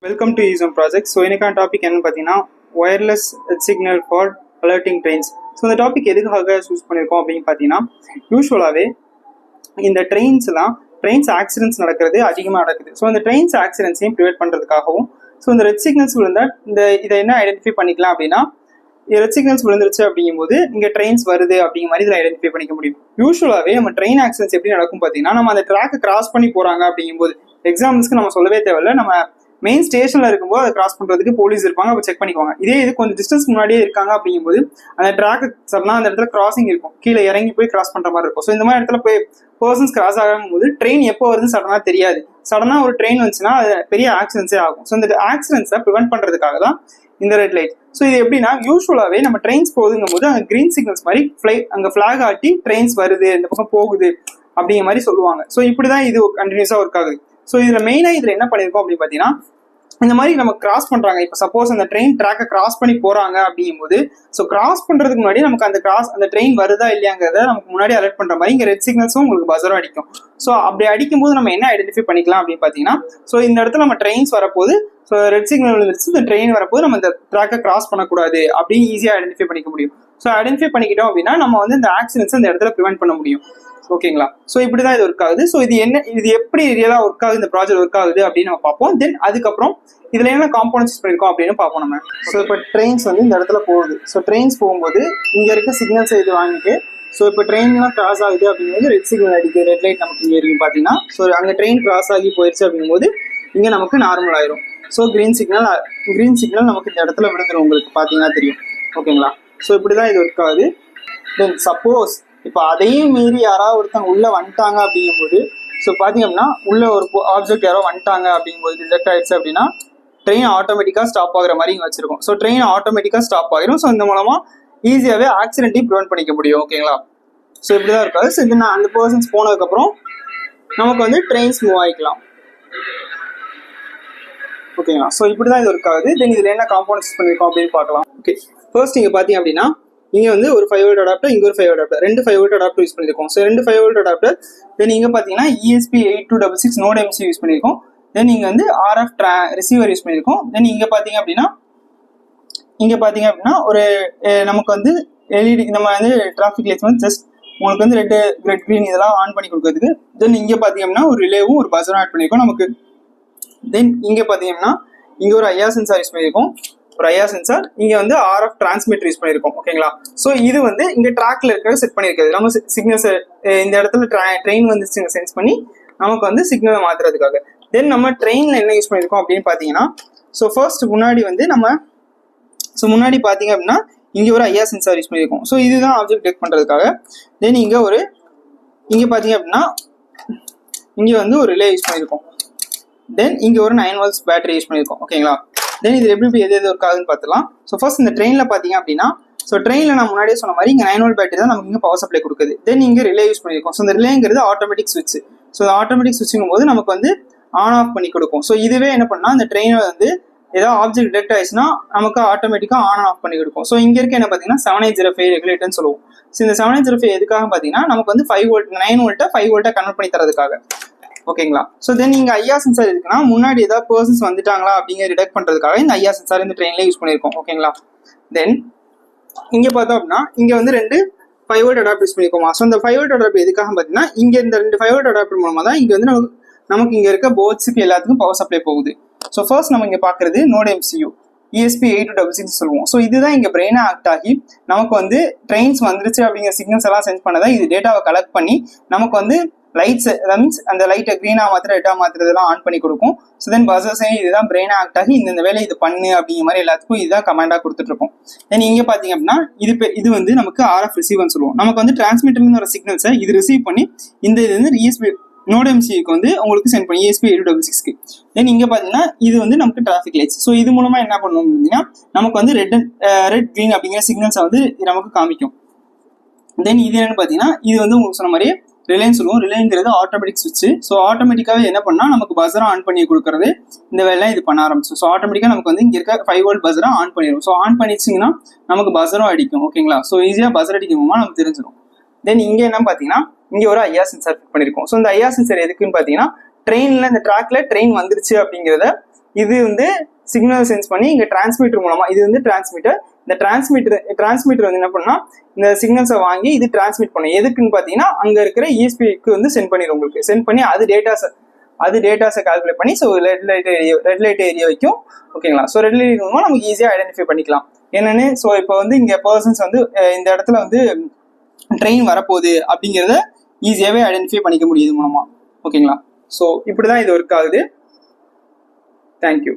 Welcome to யூசம் project. So எனக்கான topic என்னன்னு பார்த்தீங்கன்னா wireless signal for alerting trains. So இந்த டாபிக் எதுக்காக சூஸ் பண்ணியிருக்கோம் அப்படின்னு பார்த்தீங்கன்னா, யூஸ்வலாகவே இந்த ட்ரெயின்ஸ் ஆக்சிடென்ட்ஸ் நடக்கிறது அதிகமாக நடக்குது. ஸோ இந்த ட்ரெயின்ஸ் ஆக்சிடென்ட்ஸையும் ப்ரிவென்ட் பண்ணுறதுக்காகவும் ஸோ இந்த ரெட் சிக்னல்ஸ் விழுந்தால் இதை என்ன ஐடென்டிஃபை பண்ணிக்கலாம் அப்படின்னா, ரெட் சிக்னல்ஸ் விழுந்துருச்சு அப்படிங்கும்போது இங்கே ட்ரெயின்ஸ் வருது அப்படிங்கிற மாதிரி இதில் ஐடென்டிஃபை பண்ணிக்க முடியும். யூஸ்வலாகவே நம்ம ட்ரெயின் ஆக்சிடென்ட்ஸ் எப்படி நடக்கும் பார்த்தீங்கன்னா, நம்ம அந்த ட்ராக்கை கிராஸ் பண்ணி போகிறாங்க அப்படிங்கும்போது, எக்ஸாம்பிள்ஸ்க்கு நம்ம சொல்லவே தேவையில்லை, நம்ம மெயின் ஸ்டேஷன்ல இருக்கும்போது அதை கிராஸ் பண்றதுக்கு போலீஸ் இருப்பாங்க, அப்போ செக் பண்ணிக்குவாங்க. இது கொஞ்சம் டிஸ்டன்ஸ் முன்னாடியே இருக்காங்க அப்படிங்கும்போது அந்த ட்ராக் சடனா அந்த இடத்துல கிராசிங் இருக்கும், கீழே இறங்கி போய் கிராஸ் பண்ற மாதிரி இருக்கும். ஸோ இந்த மாதிரி இடத்துல போய் பர்சன்ஸ் கிராஸ் ஆகும்போது ட்ரெயின் எப்போ வருது சடனா தெரியாது. சடனா ஒரு ட்ரெயின் வந்துச்சுன்னா அது பெரிய ஆக்சிடென்ட்ஸே ஆகும். ஸோ இந்த ஆக்சிடென்ட்ஸை ப்ரிவென்ட் பண்றதுக்காக தான் இந்த ரெட் லைட். ஸோ இது எப்படின்னா, யூஸ்வலாகவே நம்ம ட்ரெயின்ஸ் போகுதுங்கும் போது அங்கே கிரீன் சிக்னல்ஸ் மாதிரி அங்கே ஃபிளாக் ஆட்டி ட்ரெயின்ஸ் வருது, இந்த பக்கம் போகுது அப்படிங்கிற மாதிரி சொல்லுவாங்க. ஸோ இப்படிதான் இது கண்டினியூஸா ஒர்க் ஆகுது. ஸோ இதுல மெயினா இதுல என்ன பண்ணிருக்கோம் அப்படின்னு பாத்தீங்கன்னா, இந்த மாதிரி நம்ம கிராஸ் பண்றாங்க. இப்போ சப்போஸ் அந்த ட்ரெயின் ட்ராக்கை கிராஸ் பண்ணி போறாங்க அப்படிங்கும்போது, ஸோ கிராஸ் பண்றதுக்கு முன்னாடி நமக்கு அந்த ட்ரெயின் வருதா இல்லையாங்கிறத நமக்கு முன்னாடி அலர்ட் பண்ற மாதிரி இங்க ரெட் சிக்னல்ஸும் உங்களுக்கு பஸரும் அடிக்கும். ஸோ அப்படி அடிக்கும்போது நம்ம என்ன ஐடென்டிஃபை பண்ணிக்கலாம் அப்படின்னு பாத்தீங்கன்னா, ஸோ இந்த இடத்துல நம்ம ட்ரெயின்ஸ் வரப்போது, ஸோ ரெட் சிக்னல் விழுந்துருச்சு, இந்த ட்ரெயின் வரப்போது நம்ம இந்த ட்ராக்கை கிராஸ் பண்ணக்கூடாது அப்படின்னு ஈஸியாக ஐடென்டிஃபை பண்ணிக்க முடியும். ஸோ ஐடென்டிஃபை பண்ணிக்கிட்டோம் அப்படின்னா நம்ம இந்த ஆக்சிடென்ட்ஸ் இந்த இடத்துல ப்ரிவென்ட் பண்ண முடியும். ஓகேங்களா? ஸோ இப்படிதான் இது ஒர்க் ஆகுது. ஸோ இது எப்படி ரியலா ஒர்க் ஆகுது, இந்த ப்ராஜெக்ட் ஒர்க் ஆகுது அப்படின்னு நம்ம பார்ப்போம். தென் அதுக்கப்புறம் இதுல என்ன காம்போனன்ட்ஸ் பண்ணிருக்கோம் அப்படின்னு பார்ப்போம் நம்ம. ஸோ இப்போ ட்ரெயின்ஸ் இந்த இடத்துல போகுது. ஸோ ட்ரெயின்ஸ் போகும்போது இங்க இருக்க சிக்னல்ஸ் இது வாங்கிட்டு, ஸோ இப்போ ட்ரெயின்லாம் கிராஸ் ஆகுது அப்படிங்கும்போது ரெட் சிக்னல் அடிக்குது, ரெட் லைட் நமக்கு இங்கே இருக்கு பார்த்தீங்கன்னா. ஸோ அங்கே ட்ரெயின் கிராஸ் ஆகி போயிடுச்சு அப்படிங்கும்போது இங்கே நமக்கு நார்மல் ஆயிரும். ஸோ கிரீன் சிக்னல் நமக்கு இந்த இடத்துல விழுந்துடும், உங்களுக்கு பார்த்தீங்கன்னா தெரியும். ஓகேங்களா? ஸோ இப்படிதான் இது ஒர்க் ஆகுது. தென் சப்போஸ் இப்போ அதையும் மீறி யாராவது ஒருத்தவங்க உள்ள வந்துட்டாங்க அப்படிங்கும்போது, ஸோ பார்த்தீங்க அப்படின்னா உள்ள ஒரு ஆப்ஜெக்ட் யாரோ வந்துட்டாங்க அப்படிங்கும்போது ரிஜெக்ட் ஆயிடுச்சு அப்படின்னா ட்ரெயின் ஆட்டோமேட்டிக்காக ஸ்டாப் ஆகுற மாதிரி இங்கே வச்சிருக்கோம். ஸோ ட்ரெயின் ஆட்டோமேட்டிக்காக ஸ்டாப் ஆகிரும். ஸோ இந்த மூலமா ஈஸியாகவே ஆக்சிடென்ட்டையும் ப்ரிவென்ட் பண்ணிக்க முடியும். ஓகேங்களா? ஸோ இப்படிதான் இருக்காது. ஸோ இது அந்த பர்சன்ஸ் போனதுக்கப்புறம் நமக்கு ட்ரெயின்ஸ் மூவ் ஆகிக்கலாம். ஓகேங்களா? ஸோ இப்படிதான் இது ஒர்க் ஆகுது. தென் இதில் என்ன காம்போனன்ட்ஸ் பண்ணியிருக்கோம் அப்படின்னு பார்க்கலாம். ஓகே, ஃபர்ஸ்ட் இங்கே பார்த்தீங்க அப்படின்னா இங்கே ஒரு 5 வோல்ட் அடாப்டர், இங்கே ஒரு 5 volt adapter, 2 5 volt adapter use பண்ணியிருக்கோம். So 2 5 volt adapter. தென் இங்கே பார்த்தீங்கன்னா ESP8266 நோட் MC யூஸ் பண்ணியிருக்கோம். தென் இங்கே RF ரிசீவர் யூஸ் பண்ணியிருக்கோம். தென் இங்கே பார்த்தீங்க அப்படின்னா ஒரு நமக்கு எல்இடி, நம்ம டிராஃபிக் லைட்ஸ் ஜஸ்ட் உங்களுக்கு ரெட் கிரீன் இதெல்லாம் ஆன் பண்ணி கொடுக்கறதுக்கு. தென் இங்கே பார்த்தீங்க அப்படின்னா ஒரு ரிலேவும் ஒரு பஸரும் ஆட் பண்ணியிருக்கோம் நமக்கு. தென் இங்கே பார்த்தீங்கன்னா இங்கே ஒரு ஐஆர் சென்சார் யூஸ் பண்ணியிருக்கோம், ஒரு ஐஆர் சென்சார். இங்கே RF டிரான்ஸ்மிட்டர் யூஸ் பண்ணியிருக்கோம். ஓகேங்களா? ஸோ இது இங்கே ட்ராக்ல இருக்கிற செட் பண்ணியிருக்கிறது நம்ம சிக்னல்ஸ் இந்த இடத்துல ட்ரெயின் சென்ஸ் பண்ணி நமக்கு சிக்னலை மாத்துறதுக்காக. தென் நம்ம ட்ரெயின்ல என்ன யூஸ் பண்ணியிருக்கோம் அப்படின்னு பார்த்தீங்கன்னா, ஸோ ஃபர்ஸ்ட் முன்னாடி பார்த்தீங்க அப்படின்னா இங்கே ஒரு ஐஆர் சென்சார் யூஸ் பண்ணியிருக்கோம். ஸோ இதுதான் ஆப்ஜெக்ட் டிடெக்ட் பண்ணுறதுக்காக. தென் இங்கே பார்த்தீங்க அப்படின்னா இங்கே ஒரு ரிலே யூஸ் பண்ணியிருக்கோம். தென் இங்கே ஒரு 9 volts பேட்டரி யூஸ் பண்ணியிருக்கோம். ஓகேங்களா? தென் இது எப்படி எது ஒர்க் ஆகுதுன்னு பார்த்துலாம். ஸோ ஃபர்ஸ்ட் இந்த ட்ரெயினில் பார்த்தீங்க அப்படின்னா, ஸோ ட்ரெயினில் நான் முன்னாடியே சொன்ன மாதிரி இங்கே 9 volt பேட்டரி தான் நமக்கு இங்கே பவர் சப்ளை கொடுக்குது. தென் இங்கே ரிலே யூஸ் பண்ணியிருக்கோம். ஸோ இந்த ரிலேங்கிறது ஆட்டோமேட்டிக் ஸ்விட்ச். ஸோ ஆட்டோமேட்டிக் ஸ்விட்சுங்கும் போது நமக்கு ஆன் ஆஃப் பண்ணி கொடுக்கும். ஸோ இதுவே என்ன பண்ணால் இந்த ட்ரெயினை ஏதாவது ஆப்ஜெக்ட் டிடெக்ட் ஆயிடுச்சுன்னா நமக்கு ஆட்டோமேட்டிக்காக ஆன் ஆஃப் பண்ணி கொடுக்கும். ஸோ இங்கே இருக்க என்ன பார்த்தீங்கன்னா 7805 ரெகுலேட்டர்னு சொல்லுவோம். ஸோ இந்த 7805 எதுக்காக பார்த்தீங்கன்னா நமக்கு 5 volt 9 வோல்ட்டை 5 வோல்ட்டை கன்வெர்ட் பண்ணி தரதுக்காக. ஓகேங்களா? ஸோ தென் இங்கே ஐஆர் சென்சார் இருக்குன்னா முன்னாடி ஏதாவது பர்சன்ஸ் வந்துட்டாங்களா அப்படிங்கிற டிடெக்ட் பண்ணுறதுக்காக இந்த ஐஆர் சென்சார் இந்த ட்ரெயின்லேயே யூஸ் பண்ணியிருக்கோம். ஓகேங்களா? தென் இங்கே பார்த்தோம் அப்படின்னா இங்கே 2 5 volt அடாப்டர் யூஸ் பண்ணியிருக்கோமா. ஸோ இந்த 5 volt அடாப்டர் எதுக்காக பார்த்தீங்கன்னா இங்கே இந்த 2 5 volt அடாப்டர் மூலமாக தான் இங்கே நமக்கு இங்கே இருக்க போர்ட்ஸுக்கு எல்லாத்துக்கும் பவர் சப்ளை போகுது. ஸோ ஃபர்ஸ்ட் நம்ம இங்கே பார்க்குறது நோட் MCU ESP8266 சொல்லுவோம். ஸோ இதுதான் இங்கே பிரெயினாக ஆக்ட் ஆகி நமக்கு ட்ரெயின்ஸ் வந்துருச்சு அப்படிங்கிற சிக்னல்ஸ் எல்லாம் சென்ஸ் பண்ணதான் இது டேட்டாவை கலெக்ட் பண்ணி நமக்கு லைட்ஸ், மீன்ஸ் அந்த லைட்டை க்ரீனாக மாத்திர ரெட்டாக மாத்திரதெல்லாம் ஆன் பண்ணி கொடுக்கும். ஸோ தென் பஸர்ஸையும் இதுதான் பிரெயினாக ஆக்ட் ஆகி இந்த வேலையை இது பண்ணு அப்படிங்கிற மாதிரி எல்லாத்துக்கும் இதுதான் கமாண்டாக கொடுத்துட்ருக்கோம். தென் இங்கே பார்த்தீங்க அப்படின்னா இது நமக்கு RF ரிசீவர்னு சொல்லுவோம். நமக்கு டிரான்ஸ்மிட்டர்னு ஒரு சிக்னல்ஸை இது ரிசீவ் பண்ணி இந்த இது ESP நோட் MCக்கு உங்களுக்கு சென்ட் பண்ணி ESP8266க்கு. தென் இங்கே பார்த்தீங்கன்னா இது நமக்கு டிராஃபிக் லைட்ஸ். ஸோ இது மூலமாக என்ன பண்ணணும் அப்படின்னா நமக்கு ரெட் கிரீன் அப்படிங்கிற சிக்னல்ஸை நமக்கு காமிக்கும். தென் இது என்னன்னு பார்த்தீங்கன்னா இது உங்களுக்கு சொன்ன மாதிரியே ரிலேன்னு சொல்லுவோம். ரிலேங்கிறது ஆட்டோமேட்டிக் ஸ்விட்ச். ஸோ ஆட்டோமேட்டிக்காகவே என்ன பண்ணால் நமக்கு பஸரை ஆன் பண்ணி கொடுக்குறது இந்த வேலை இது பண்ண ஆரம்பிச்சு. ஸோ ஆட்டோமேட்டிக்காக நமக்கு இங்கே இருக்க 5 volt பஸரை ஆன் பண்ணிடும். ஸோ ஆன் பண்ணிச்சிங்கன்னா நமக்கு பஸரும் அடிக்கும். ஓகேங்களா? ஸோ ஈஸியாக பஸர் அடிக்குமா நமக்கு தெரிஞ்சிடும். தென் இங்கே என்ன பார்த்தீங்கன்னா இங்கே ஒரு ஐஆர் சென்சார் ஃபிட் பண்ணியிருக்கோம். ஸோ இந்த ஐஆர் சென்சார் எதுக்குன்னு பார்த்தீங்கன்னா ட்ரெயினில் இந்த ட்ராக்ல ட்ரெயின் வந்துருச்சு அப்படிங்கிறத இது வந்து சிக்னல் சென்ஸ் பண்ணி இங்கே டிரான்ஸ்மிட்டர் மூலமாக, இது வந்து டிரான்ஸ்மிட்டர், இந்த டிரான்ஸ்மிட்டர் வந்து என்ன பண்ணால் இந்த சிக்னல்ஸை வாங்கி இது டிரான்ஸ்மிட் பண்ணும். எதுக்குன்னு பார்த்தீங்கன்னா அங்கே இருக்கிற இஎஸ்பிக்கு வந்து சென்ட் பண்ணிடும். உங்களுக்கு சென்ட் பண்ணி அது டேட்டாஸை கால்குலேட் பண்ணி ஸோ ரெட் லைட் ஏரியா வைக்கும். ஓகேங்களா? ஸோ ரெட் லைட் மூலமாக நமக்கு ஈஸியாக ஐடென்டிஃபை பண்ணிக்கலாம் என்னன்னு. ஸோ இப்போ வந்து இங்கே பர்சன்ஸ் வந்து இந்த இடத்துல வந்து ட்ரெயின் வரப்போகுது அப்படிங்கிறத ஈஸியாகவே ஐடென்டிஃபை பண்ணிக்க முடியுது மூலமாக. ஓகேங்களா? ஸோ இப்படி தான் இது ஒர்க் ஆகுது. தேங்க்யூ.